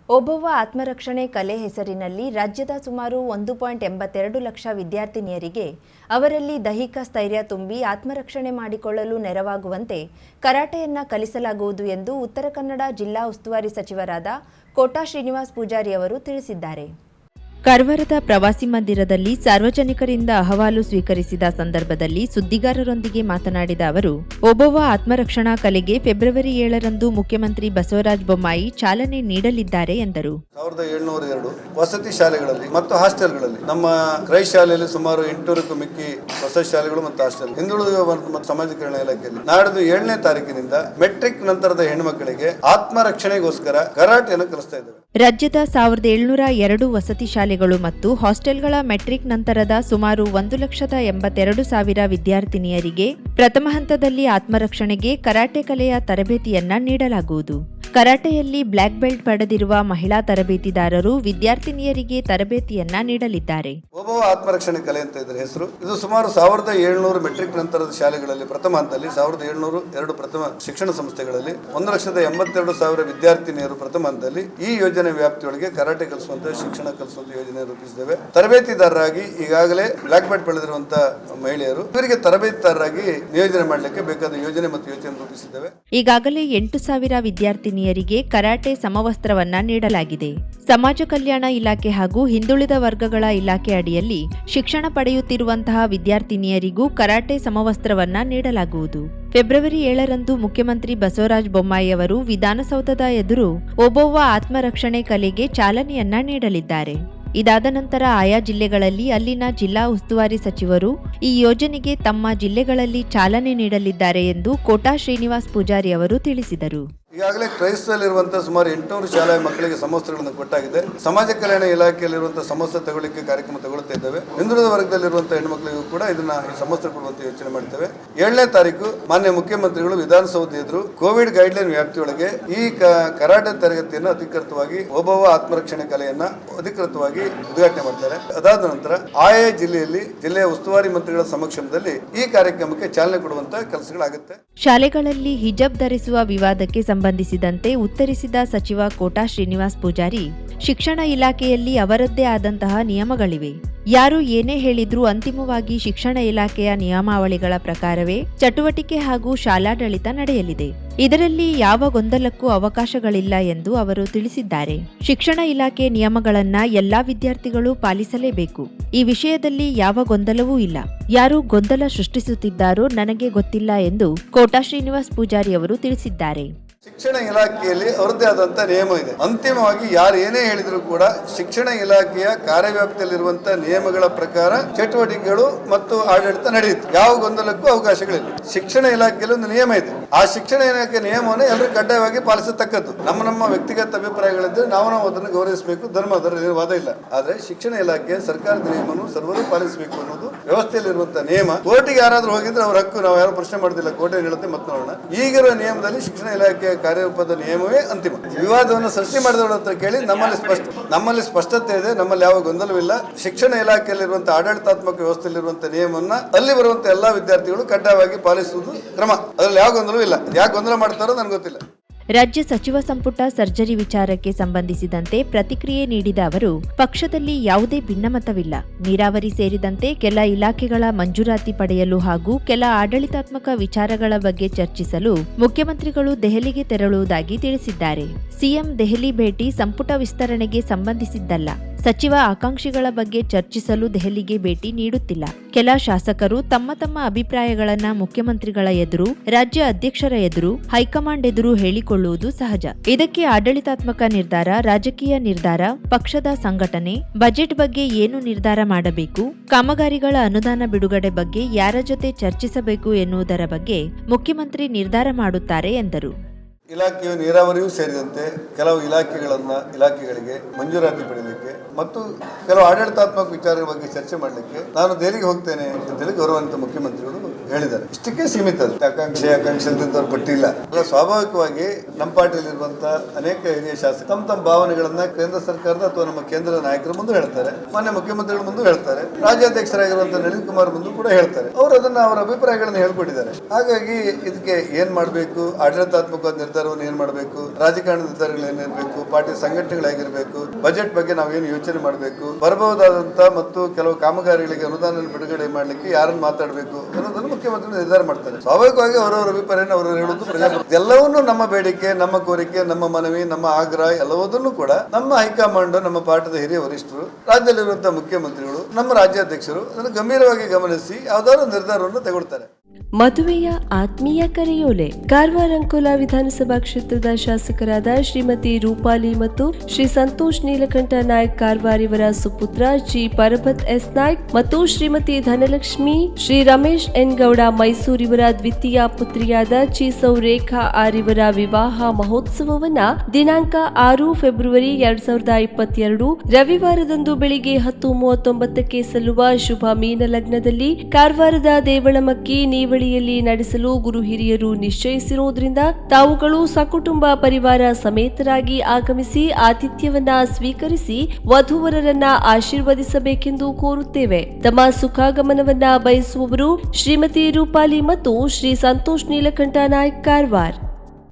ಓಬವ್ವ ಆತ್ಮರಕ್ಷಣೆ ಕಲೆ ಹೆಸರಿನಲ್ಲಿ ರಾಜ್ಯದ ಸುಮಾರು 1.82 ಲಕ್ಷ ವಿದ್ಯಾರ್ಥಿನಿಯರಿಗೆ ಅವರಲ್ಲಿ ದೈಹಿಕ ಸ್ಥೈರ್ಯ ತುಂಬಿ ಆತ್ಮರಕ್ಷಣೆ ಮಾಡಿಕೊಳ್ಳಲು ನೆರವಾಗುವಂತೆ ಕರಾಟೆಯನ್ನ ಕಲಿಸಲಾಗುವುದು ಎಂದು ಉತ್ತರ ಕನ್ನಡ ಜಿಲ್ಲಾ ಉಸ್ತುವಾರಿ ಸಚಿವರಾದ ಕೋಟಾ ಶ್ರೀನಿವಾಸ್ ಪೂಜಾರಿ ಅವರು ತಿಳಿಸಿದ್ದಾರೆ. ಕಾರವಾರದ ಪ್ರವಾಸಿ ಮಂದಿರದಲ್ಲಿ ಸಾರ್ವಜನಿಕರಿಂದ ಅಹವಾಲು ಸ್ವೀಕರಿಸಿದ ಸಂದರ್ಭದಲ್ಲಿ ಸುದ್ದಿಗಾರರೊಂದಿಗೆ ಮಾತನಾಡಿದ ಅವರು, ಓಬವ್ವ ಆತ್ಮರಕ್ಷಣಾ ಕಲೆಗೆ ಫೆಬ್ರವರಿ 7ರಂದು ಮುಖ್ಯಮಂತ್ರಿ ಬಸವರಾಜ ಬೊಮ್ಮಾಯಿ ಚಾಲನೆ ನೀಡಲಿದ್ದಾರೆ ಎಂದರು. 1702 ವಸತಿ ಶಾಲೆಗಳಲ್ಲಿ ಮತ್ತು ಹಾಸ್ಟೆಲ್ಗಳಲ್ಲಿ ನಮ್ಮ ಕ್ರೈ ಶಾಲೆಯಲ್ಲಿ ಸುಮಾರು 800ಕ್ಕೂ ಮಿಕ್ಕಿ ವಸತಿ ಶಾಲೆಗಳು ಮತ್ತು ಹಾಸ್ಟೆಲ್ ಹಿಂದುಳಿದ ಮತ್ತು ಸಮಾಜ ಕಲ್ಯಾಣ ಇಲಾಖೆಯಲ್ಲಿ ನಾಡಿದ್ದು 7ನೇ ತಾರೀಕಿನಿಂದ ಮೆಟ್ರಿಕ್ ನಂತರದ ಹೆಣ್ಣುಮಕ್ಕಳಿಗೆ ಆತ್ಮರಕ್ಷಣೆಗೋಸ್ಕರ ಕರಾಟೆಯನ್ನು ಕಲಿಸ್ತಾ ಇದ್ದೇವೆ. ರಾಜ್ಯದ 1702 ವಸತಿ ಶಾಲೆಗಳು ಮತ್ತು ಹಾಸ್ಟೆಲ್ಗಳ ಮೆಟ್ರಿಕ್ ನಂತರದ ಸುಮಾರು 1,82,000 ವಿದ್ಯಾರ್ಥಿನಿಯರಿಗೆ ಪ್ರಥಮ ಹಂತದಲ್ಲಿ ಆತ್ಮರಕ್ಷಣೆಗೆ ಕರಾಟೆ ಕಲೆಯ ತರಬೇತಿಯನ್ನ ನೀಡಲಾಗುವುದು. ಕರಾಟೆಯಲ್ಲಿ ಬ್ಲಾಕ್ ಬೆಲ್ಟ್ ಪಡೆದಿರುವ ಮಹಿಳಾ ತರಬೇತಿದಾರರು ವಿದ್ಯಾರ್ಥಿನಿಯರಿಗೆ ತರಬೇತಿಯನ್ನ ನೀಡಲಿದ್ದಾರೆ. ಓಬವ್ವ ಆತ್ಮರಕ್ಷಣೆ ಕಲೆ ಅಂತ ಇದರ ಹೆಸರು. ಇದು ಸುಮಾರು 1700 ಮೆಟ್ರಿಕ್ ನಂತರದ ಶಾಲೆಗಳಲ್ಲಿ ಪ್ರಥಮ ಹಂತದಲ್ಲಿ 1702 ಪ್ರಥಮ ಶಿಕ್ಷಣ ಸಂಸ್ಥೆಗಳಲ್ಲಿ 1,82,000 ವಿದ್ಯಾರ್ಥಿನಿಯರು ಪ್ರಥಮ ಹಂತದಲ್ಲಿ ಈ ಯೋಜನೆ ವ್ಯಾಪ್ತಿಯೊಳಗೆ ಕರಾಟೆ ಕಲಿಸುವಂತ ಶಿಕ್ಷಣ ಕಲಿಸುವಂತ ಯೋಜನೆ ರೂಪಿಸಿದ್ದೇವೆ. ತರಬೇತಿದಾರರಾಗಿ ಈಗಾಗಲೇ ಬ್ಲಾಕ್ ಬೆಲ್ಟ್ ಪಡೆದಿರುವಂತಹ ಮಹಿಳೆಯರು ಇವರಿಗೆ ತರಬೇತಿದಾರರಾಗಿ ನಿಯೋಜನೆ ಮಾಡಲಿಕ್ಕೆ ಬೇಕಾದ ಯೋಜನೆ ಮತ್ತು ಯೋಜನೆ ರೂಪಿಸಿದ್ದೇವೆ. ಈಗಾಗಲೇ 8,000 ವಿದ್ಯಾರ್ಥಿನಿಯರಿಗೆ ಕರಾಟೆ ಸಮವಸ್ತ್ರವನ್ನ ನೀಡಲಾಗಿದೆ. ಸಮಾಜ ಕಲ್ಯಾಣ ಇಲಾಖೆ ಹಾಗೂ ಹಿಂದುಳಿದ ವರ್ಗಗಳ ಇಲಾಖೆ ಅಡಿಯಲ್ಲಿ ಶಿಕ್ಷಣ ಪಡೆಯುತ್ತಿರುವಂತಹ ವಿದ್ಯಾರ್ಥಿನಿಯರಿಗೂ ಕರಾಟೆ ಸಮವಸ್ತ್ರವನ್ನ ನೀಡಲಾಗುವುದು. ಫೆಬ್ರವರಿ 7ರಂದು ಮುಖ್ಯಮಂತ್ರಿ ಬಸವರಾಜ ಬೊಮ್ಮಾಯಿ ಅವರು ವಿಧಾನಸೌಧದ ಎದುರು ಓಬವ್ವ ಆತ್ಮರಕ್ಷಣೆ ಕಲೆಗೆ ಚಾಲನೆಯನ್ನ ನೀಡಲಿದ್ದಾರೆ. ಇದಾದ ನಂತರ ಆಯಾ ಜಿಲ್ಲೆಗಳಲ್ಲಿ ಅಲ್ಲಿನ ಜಿಲ್ಲಾ ಉಸ್ತುವಾರಿ ಸಚಿವರು ಈ ಯೋಜನೆಗೆ ತಮ್ಮ ಜಿಲ್ಲೆಗಳಲ್ಲಿ ಚಾಲನೆ ನೀಡಲಿದ್ದಾರೆ ಎಂದು ಕೋಟಾ ಶ್ರೀನಿವಾಸ್ ಪೂಜಾರಿ ಅವರು ತಿಳಿಸಿದರು. ಈಗಾಗಲೇ ಕ್ರೈಸ್ತದಲ್ಲಿರುವಂತಹ ಸುಮಾರು 800 ಶಾಲೆಯ ಮಕ್ಕಳಿಗೆ ಸಮವಸ್ತ್ರಗಳನ್ನು ಕೊಟ್ಟಾಗಿದೆ. ಸಮಾಜ ಕಲ್ಯಾಣ ಇಲಾಖೆಯಲ್ಲಿರುವಂತಹ ಸಮವಸ್ತ್ರ ತಗೊಳ್ಳಿಕ್ಕೆ ಕಾರ್ಯಕ್ರಮ ತಗೊಳ್ತಾ ಇದ್ದೇವೆ. ಹಿಂದುಳಿದ ವರ್ಗದಲ್ಲಿರುವಂತಹ ಹೆಣ್ಣುಮಕ್ಕಳಿಗೂ ಕೂಡ ಇದನ್ನ ಸಮವಸ್ತ್ರ ಕೊಡುವಂತ ಯೋಚನೆ ಮಾಡ್ತೇವೆ. 7ನೇ ತಾರೀಕು ಮಾನ್ಯ ಮುಖ್ಯಮಂತ್ರಿಗಳು ವಿಧಾನಸೌಧ ಎದುರು ಕೋವಿಡ್ ಗೈಡ್ಲೈನ್ ವ್ಯಾಪ್ತಿಯೊಳಗೆ ಈ ಕರಾಟೆ ತರಗತಿಯನ್ನು ಅಧಿಕೃತವಾಗಿ ಓಬವ್ವ ಆತ್ಮರಕ್ಷಣೆ ಕಲೆಯನ್ನ ಅಧಿಕೃತವಾಗಿ ಉದ್ಘಾಟನೆ ಮಾಡ್ತಾರೆ. ಅದಾದ ನಂತರ ಆಯಾ ಜಿಲ್ಲೆಯಲ್ಲಿ ಜಿಲ್ಲೆಯ ಉಸ್ತುವಾರಿ ಮಂತ್ರಿಗಳ ಸಮಕ್ಷಮದಲ್ಲಿ ಈ ಕಾರ್ಯಕ್ರಮಕ್ಕೆ ಚಾಲನೆ ಕೊಡುವಂತ ಕೆಲಸಗಳಾಗುತ್ತೆ. ಶಾಲೆಗಳಲ್ಲಿ ಹಿಜಾಬ್ ಧರಿಸುವ ವಿವಾದಕ್ಕೆ ಸಂಬಂಧಿಸಿದಂತೆ ಉತ್ತರಿಸಿದ ಸಚಿವ ಕೋಟಾ ಶ್ರೀನಿವಾಸ್ ಪೂಜಾರಿ, ಶಿಕ್ಷಣ ಇಲಾಖೆಯಲ್ಲಿ ಅವರದ್ದೇ ಆದಂತಹ ನಿಯಮಗಳಿವೆ. ಯಾರು ಏನೇ ಹೇಳಿದ್ರೂ ಅಂತಿಮವಾಗಿ ಶಿಕ್ಷಣ ಇಲಾಖೆಯ ನಿಯಮಾವಳಿಗಳ ಪ್ರಕಾರವೇ ಚಟುವಟಿಕೆ ಹಾಗೂ ಶಾಲಾಡಳಿತ ನಡೆಯಲಿದೆ. ಇದರಲ್ಲಿ ಯಾವ ಗೊಂದಲಕ್ಕೂ ಅವಕಾಶಗಳಿಲ್ಲ ಎಂದು ಅವರು ತಿಳಿಸಿದ್ದಾರೆ. ಶಿಕ್ಷಣ ಇಲಾಖೆ ನಿಯಮಗಳನ್ನ ಎಲ್ಲಾ ವಿದ್ಯಾರ್ಥಿಗಳು ಪಾಲಿಸಲೇಬೇಕು. ಈ ವಿಷಯದಲ್ಲಿ ಯಾವ ಗೊಂದಲವೂ ಇಲ್ಲ. ಯಾರು ಗೊಂದಲ ಸೃಷ್ಟಿಸುತ್ತಿದ್ದಾರೋ ನನಗೆ ಗೊತ್ತಿಲ್ಲ ಎಂದು ಕೋಟಾ ಶ್ರೀನಿವಾಸ್ ಪೂಜಾರಿ ಅವರು ತಿಳಿಸಿದ್ದಾರೆ. ಶಿಕ್ಷಣ ಇಲಾಖೆಯಲ್ಲಿ ಅವರದ್ದೇ ಆದಂತಹ ನಿಯಮ ಇದೆ. ಅಂತಿಮವಾಗಿ ಯಾರು ಏನೇ ಹೇಳಿದ್ರು ಕೂಡ ಶಿಕ್ಷಣ ಇಲಾಖೆಯ ಕಾರ್ಯವ್ಯಾಪ್ತಿಯಲ್ಲಿರುವಂತಹ ನಿಯಮಗಳ ಪ್ರಕಾರ ಚಟುವಟಿಕೆಗಳು ಮತ್ತು ಆಡಳಿತ ನಡೆಯುತ್ತೆ. ಯಾವ ಗೊಂದಲಕ್ಕೂ ಅವಕಾಶಗಳಿಲ್ಲ. ಶಿಕ್ಷಣ ಇಲಾಖೆಯಲ್ಲಿ ಒಂದು ನಿಯಮ ಇದೆ. ಆ ಶಿಕ್ಷಣ ಇಲಾಖೆ ನಿಯಮವನ್ನು ಎಲ್ಲರೂ ಕಡ್ಡಾಯವಾಗಿ ಪಾಲಿಸತಕ್ಕದ್ದು. ನಮ್ಮ ವ್ಯಕ್ತಿಗತ ಅಭಿಪ್ರಾಯಗಳಿದ್ರೆ ನಾವು ಅದನ್ನು ಗೌರವಿಸಬೇಕು. ಧರ್ಮ ಅದರ ವಾದ ಇಲ್ಲ. ಆದ್ರೆ ಶಿಕ್ಷಣ ಇಲಾಖೆ ಸರ್ಕಾರದ ನಿಯಮವನ್ನು ಸರ್ವರು ಪಾಲಿಸಬೇಕು ಅನ್ನೋದು ವ್ಯವಸ್ಥೆಯಲ್ಲಿರುವಂತಹ ನಿಯಮ. ಕೋರ್ಟಿಗೆ ಯಾರಾದ್ರೂ ಹೋಗಿದ್ರೆ ಅವ್ರ ಹಕ್ಕು ನಾವು ಯಾರು ಪ್ರಶ್ನೆ ಮಾಡುದಿಲ್ಲ. ಕೋರ್ಟ್ ಏನ್ ಹೇಳುತ್ತೆ ಮತ್ತೆ ನೋಡೋಣ. ಈಗಿರುವ ನಿಯಮದಲ್ಲಿ ಶಿಕ್ಷಣ ಇಲಾಖೆ ಕಾರ್ಯರೂಪದ ನಿಯಮವೇ ಅಂತಿಮ. ವಿವಾದವನ್ನು ಸೃಷ್ಟಿ ಮಾಡಿದವರ ಹತ್ರ ಕೇಳಿ ನಮ್ಮಲ್ಲಿ ಸ್ಪಷ್ಟತೆ ಇದೆ. ನಮ್ಮಲ್ಲಿ ಯಾವ ಗೊಂದಲವಿಲ್ಲ. ಶಿಕ್ಷಣ ಇಲಾಖೆಯಲ್ಲಿರುವಂತಹ ಆಡಳಿತಾತ್ಮಕ ವ್ಯವಸ್ಥೆಯಲ್ಲಿರುವಂತಹ ನಿಯಮವನ್ನ ಅಲ್ಲಿ ಬರುವಂತಹ ಎಲ್ಲಾ ವಿದ್ಯಾರ್ಥಿಗಳು ಕಡ್ಡಾಯವಾಗಿ ಪಾಲಿಸುವುದು ಕ್ರಮ. ಅದರಲ್ಲಿ ಯಾವ ಗೊಂದಲವೂ ಇಲ್ಲ. ಯಾಕೆ ಗೊಂದಲ ಮಾಡ್ತಾರೋ ನನಗೆ ಗೊತ್ತಿಲ್ಲ. ರಾಜ್ಯ ಸಚಿವ ಸಂಪುಟ ಸರ್ಜರಿ ವಿಚಾರಕ್ಕೆ ಸಂಬಂಧಿಸಿದಂತೆ ಪ್ರತಿಕ್ರಿಯೆ ನೀಡಿದ ಅವರು, ಪಕ್ಷದಲ್ಲಿ ಯಾವುದೇ ಭಿನ್ನಮತವಿಲ್ಲ. ನೀರಾವರಿ ಸೇರಿದಂತೆ ಕೆಲ ಇಲಾಖೆಗಳ ಮಂಜೂರಾತಿ ಪಡೆಯಲು ಹಾಗೂ ಕೆಲ ಆಡಳಿತಾತ್ಮಕ ವಿಚಾರಗಳ ಬಗ್ಗೆ ಚರ್ಚಿಸಲು ಮುಖ್ಯಮಂತ್ರಿಗಳು ದೆಹಲಿಗೆ ತೆರಳುವುದಾಗಿ ತಿಳಿಸಿದ್ದಾರೆ. ಸಿಎಂ ದೆಹಲಿ ಭೇಟಿ ಸಂಪುಟ ವಿಸ್ತರಣೆಗೆ ಸಂಬಂಧಿಸಿದ್ದಲ್ಲ. ಸಚಿವ ಆಕಾಂಕ್ಷಿಗಳ ಬಗ್ಗೆ ಚರ್ಚಿಸಲು ದೆಹಲಿಗೆ ಭೇಟಿ ನೀಡುತ್ತಿಲ್ಲ. ಕೆಲ ಶಾಸಕರು ತಮ್ಮ ಅಭಿಪ್ರಾಯಗಳನ್ನ ಮುಖ್ಯಮಂತ್ರಿಗಳ ಎದುರು, ರಾಜ್ಯ ಅಧ್ಯಕ್ಷರ ಎದುರು, ಹೈಕಮಾಂಡ್ ಎದುರು ಹೇಳಿಕೊಳ್ಳುವುದು ಸಹಜ. ಇದಕ್ಕೆ ಆಡಳಿತಾತ್ಮಕ ನಿರ್ಧಾರ, ರಾಜಕೀಯ ನಿರ್ಧಾರ, ಪಕ್ಷದ ಸಂಘಟನೆ, ಬಜೆಟ್ ಬಗ್ಗೆ ಏನು ನಿರ್ಧಾರ ಮಾಡಬೇಕು, ಕಾಮಗಾರಿಗಳ ಅನುದಾನ ಬಿಡುಗಡೆ ಬಗ್ಗೆ ಯಾರ ಜೊತೆ ಚರ್ಚಿಸಬೇಕು ಎನ್ನುವುದರ ಬಗ್ಗೆ ಮುಖ್ಯಮಂತ್ರಿ ನಿರ್ಧಾರ ಮಾಡುತ್ತಾರೆ ಎಂದರು. ಇಲಾಖೆಯು ನೀರಾವರಿಯೂ ಸೇರಿದಂತೆ ಕೆಲವು ಇಲಾಖೆಗಳಿಗೆ ಮಂಜೂರಾತಿ ಪಡೆಯಲಿಕ್ಕೆ ಮತ್ತು ಕೆಲವು ಆಡಳಿತಾತ್ಮಕ ವಿಚಾರಗಳ ಬಗ್ಗೆ ಚರ್ಚೆ ಮಾಡಲಿಕ್ಕೆ ನಾನು ದೆಹಲಿಗೆ ಹೋಗ್ತೇನೆ ಅಂತೇಳಿ ಗೌರವಾನ್ವಿತ ಮುಖ್ಯಮಂತ್ರಿಗಳು ಹೇಳಿದ್ದಾರೆ. ಇಷ್ಟಕ್ಕೆ ಸೀಮಿತ. ಅದು ಆಕಾಂಕ್ಷೆ ಇಲ್ದಿದ್ದವ್ರು ಪಟ್ಟಿಲ್ಲ. ಸ್ವಾಭಾವಿಕವಾಗಿ ನಮ್ಮ ಪಾರ್ಟಿಯಲ್ಲಿರುವಂತ ಅನೇಕ ಹಿರಿಯ ಶಾಸಕರು ತಮ್ಮ ಭಾವನೆಗಳನ್ನ ಕೇಂದ್ರ ಸರ್ಕಾರದ ಅಥವಾ ನಮ್ಮ ಕೇಂದ್ರ ನಾಯಕರ ಮುಂದೆ ಹೇಳ್ತಾರೆ, ಮಾನ್ಯ ಮುಖ್ಯಮಂತ್ರಿಗಳ ಮುಂದೆ ಹೇಳ್ತಾರೆ, ರಾಜ್ಯಾಧ್ಯಕ್ಷರಾಗಿರುವಂತಹ ನಳಿನ್ ಕುಮಾರ್ ಮುಂದೆ ಕೂಡ ಹೇಳ್ತಾರೆ. ಅವರು ಅದನ್ನ ಅವರ ಅಭಿಪ್ರಾಯಗಳನ್ನ ಹೇಳ್ಕೊಟ್ಟಿದ್ದಾರೆ. ಹಾಗಾಗಿ ಇದಕ್ಕೆ ಏನ್ ಮಾಡಬೇಕು, ಆಡಳಿತಾತ್ಮಕ ನಿರ್ಧಾರವನ್ನು ಏನ್ ಮಾಡಬೇಕು, ರಾಜಕಾರಣ ನಿರ್ಧಾರಗಳು ಏನಿರಬೇಕು, ಪಾರ್ಟಿ ಸಂಘಟನೆಗಳಾಗಿರ್ಬೇಕು, ಬಜೆಟ್ ಬಗ್ಗೆ ನಾವೇನು ಯೋಚನೆ ಮಾಡಬೇಕು, ಬರಬಹುದಾದಂತ ಮತ್ತು ಕೆಲವು ಕಾಮಗಾರಿಗಳಿಗೆ ಅನುದಾನ ಬಿಡುಗಡೆ ಮಾಡ್ಲಿಕ್ಕೆ ಯಾರನ್ನು ಮಾತಾಡಬೇಕು ಅನ್ನೋದನ್ನು ಮುಖ್ಯಮಂತ್ರಿ ನಿರ್ಧಾರ ಮಾಡ್ತಾರೆ. ಸ್ವಾಭಾವಿಕವಾಗಿ ಅವರವರ ಅಭಿಪ್ರಾಯನ ಅವರು ಹೇಳುವುದು ಪ್ರಜಾಪ್ರಭುತ್ವ. ಎಲ್ಲವನ್ನೂ ನಮ್ಮ ಬೇಡಿಕೆ, ನಮ್ಮ ಕೋರಿಕೆ, ನಮ್ಮ ಮನವಿ, ನಮ್ಮ ಆಗ್ರಹ ಎಲ್ಲವನ್ನೂ ಕೂಡ ನಮ್ಮ ಹೈಕಮಾಂಡ್, ನಮ್ಮ ಪಾರ್ಟಿಯ ಹಿರಿಯ ವರಿಷ್ಠರು, ರಾಜ್ಯದಲ್ಲಿರುವಂತಹ ಮುಖ್ಯಮಂತ್ರಿಗಳು, ನಮ್ಮ ರಾಜ್ಯಾಧ್ಯಕ್ಷರು ಅದನ್ನು ಗಂಭೀರವಾಗಿ ಗಮನಿಸಿ ಯಾವುದಾದ್ರು ನಿರ್ಧಾರವನ್ನು ತೆಗೊಳ್ತಾರೆ. ಮದುವೆಯ ಆತ್ಮೀಯ ಕರೆಯೋಲೆ. ಕಾರವಾರ ಅಂಕೋಲಾ ವಿಧಾನಸಭಾ ಕ್ಷೇತ್ರದ ಶಾಸಕರಾದ ಶ್ರೀಮತಿ ರೂಪಾಲಿ ಮತ್ತು ಶ್ರೀ ಸಂತೋಷ್ ನೀಲಕಂಠ ನಾಯ್ಕ್ ಕಾರವಾರ್ ಇವರ ಸುಪುತ್ರ ಜಿ ಪರಬತ್ ಎಸ್ ನಾಯ್ಕ್ ಮತ್ತು ಶ್ರೀಮತಿ ಧನಲಕ್ಷ್ಮಿ ಶ್ರೀ ರಮೇಶ್ ಎನ್ ಗೌಡ ಮೈಸೂರು ಇವರ ದ್ವಿತೀಯ ಪುತ್ರಿಯಾದ ಚೀಸೌ ರೇಖಾ ಆರ್ ಇವರ ವಿವಾಹ ಮಹೋತ್ಸವವನ್ನ ದಿನಾಂಕ 6 ಫೆಬ್ರವರಿ 2022 ರವಿವಾರದಂದು ಬೆಳಿಗ್ಗೆ 10:39ಕ್ಕೆ ಸಲ್ಲುವ ಶುಭ ಮೀನ ಲಗ್ನದಲ್ಲಿ ಕಾರವಾರದ ದೇವಳಮಕ್ಕಿ ನೀವಳಿಯಲ್ಲಿ ನಡೆಸಲು ಗುರು ಹಿರಿಯರು ನಿಶ್ಚಯಿಸಿರುವುದರಿಂದ ತಾವುಗಳು ಸಕುಟುಂಬ ಪರಿವಾರ ಸಮೇತರಾಗಿ ಆಗಮಿಸಿ ಆತಿಥ್ಯವನ್ನ ಸ್ವೀಕರಿಸಿ ವಧುವರರನ್ನ ಆಶೀರ್ವದಿಸಬೇಕೆಂದು ಕೋರುತ್ತೇವೆ. ತಮ್ಮ ಸುಖಾಗಮನವನ್ನ ಬಯಸುವವರು ಶ್ರೀಮತಿ ರೂಪಾಲಿ ಮತ್ತು ಶ್ರೀ ಸಂತೋಷ್ ನೀಲಕಂಠ ನಾಯ್ಕ್ ಕಾರವಾರ್.